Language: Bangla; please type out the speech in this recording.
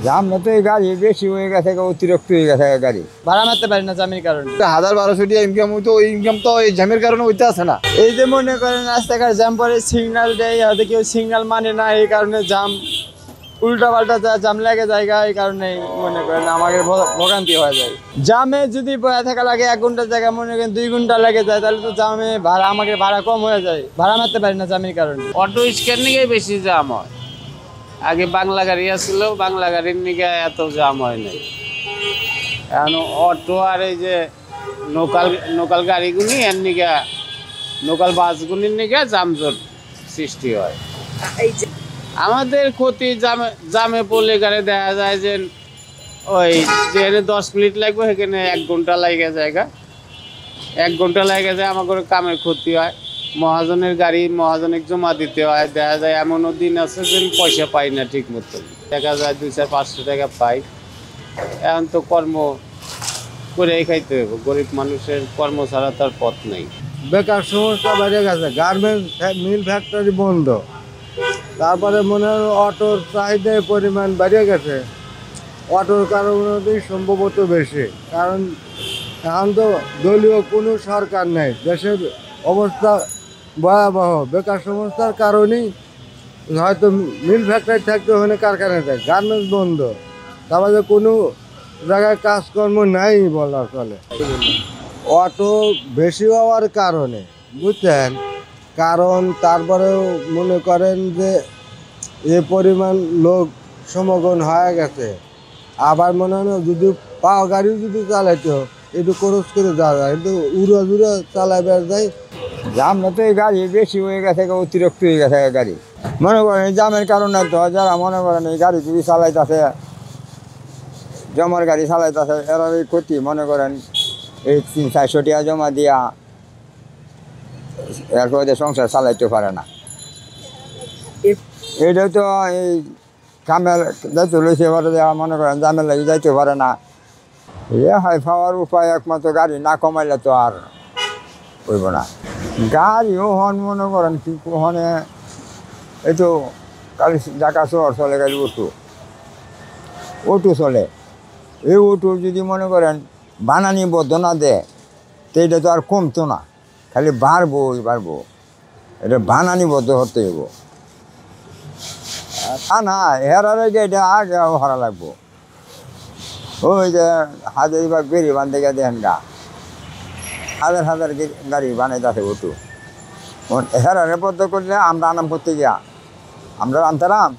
জামটা তো এই গাড়ি বেশি হয়ে গেছে, অতিরিক্ত হয়ে গেছে গাড়ি। ভাড়া মারতে পারি না জামের কারণে। 1000-1200 টাকা ইনকাম হইতো, ওই ইনকাম তো এই জ্যামের কারণে হইতে আছে না। এই যে মনে করেন রাস্তাঘাট জ্যাম পরে সিগন্যাল দেয়, হয়তো কেউ সিগন্যাল মানে না, এই কারণে জাম উল্টা পাল্টা জাম লেগে জায়গা, এই কারণে মনে করেন আমাদের ভোগান্তি হয়ে যায়। জামে যদি বয়ে থাকা লাগে 1 ঘন্টার জায়গায় মনে করেন 2 ঘন্টা লেগে যায়, তাহলে তো জামে ভাড়া আমাদের ভাড়া কম হয়ে যায়, ভাড়া মারতে পারি না জামের কারণে। অটো স্ট্যান্ডে বেশি জাম হয়। আগে বাংলা গাড়ি আসছিল, বাংলা গাড়ির নিকে এত জাম হয় নাই। এখন অটো আর এই যে লোকাল গাড়িগুলি এর নিকে, লোকাল বাসগুলির নিকে যানজট সৃষ্টি হয়। আমাদের ক্ষতি জামে পড়লে গাড়ি দেখা যায় যে ওই যেখানে 10 মিনিট লাগবে সেখানে 1 ঘন্টা লাগে জায়গা, 1 ঘন্টা লাগে যায়। আমাদের কামের ক্ষতি হয়। মহাজনের গাড়ি মহাজনের জমা দিতে হয়, দেখা যায় এমনও দিন আছে যে পয়সা পাই না ঠিক মতো, দেখা যায় 200-500 টাকা পাই। এখন তো কর্ম করেই খাইতে হবে, গরিব মানুষের কর্ম ছাড়া তার পথ নেই। বেকার সমস্যা বেড়ে গেছে, গার্মেন্টস মিল ফ্যাক্টরি বন্ধ, তারপরে মনে হয় অটোর চাহিদার পরিমাণ বেড়ে গেছে। অটোর কারণেই সম্ভবত বেশি, কারণ এখন তো দলীয় কোনো সরকার নেই, দেশের অবস্থা ভয়াবহ। বেকার সমস্যার কারণেই হয়তো মিল ফ্যাক্টরি থাকতে ওখানে কারখানা থাকে, গার্মেন্টস বন্ধ, তারপরে কোনো জায়গায় কাজকর্ম নাই বলা চলে। অটো বেশি হওয়ার কারণে বুঝছেন, কারণ তারপরেও মনে করেন যে এ পরিমাণ লোক সমাগম হয়ে গেছে। আবার মনে হয় না যদি পাওয়া গাড়ি যদি চালাইতো একটু খরচ করে যাওয়া যায়, কিন্তু উড়ো জুড়ে চালাইবার যায়। জামটা তো এই গাড়ি বেশি হয়ে গেছে, অতিরিক্ত হয়ে গেছে গাড়ি। মনে করেন এই জামের কারণে তো যারা মনে করেন এই গাড়ি যদি চালাইতেছে, জমার গাড়ি চালাইতেছে, এরা এই ক্ষতি মনে করেন এই 300-400 টাকা জমা দিয়া এরপর সংসার চালাইতে পারে না। এটা তো এই কামের দায়িত্ব লইছে পারে, মনে করেন জামের লাগে যাইতে পারে না। হয় পাওয়ার উপায় একমাত্র গাড়ি না কমাইলে তো আর হইব না। গাড়িও হন মনে করেন কি হনে এই তো কালি ঢাকা শহর চলে গাড়ি অটো চলে। এই অটো যদি মনে করেন বানানি বদ্ধ না দেয় তো এটা তো আর কমতো না, খালি বাড়বো। এটা বানানি বদ্ধ হতে হইব। না হেরার আগে এটা আগে হারা লাগবো। ওই যে হাজারিবাগ বেরি বান্ধে গিয়ে দেখেন গা, হাজার গাড়ি বানাইতেছে অটো। হেরারে বদ্ধ করলে আমরা আনাম করতে গিয়া আমরা আনতারাম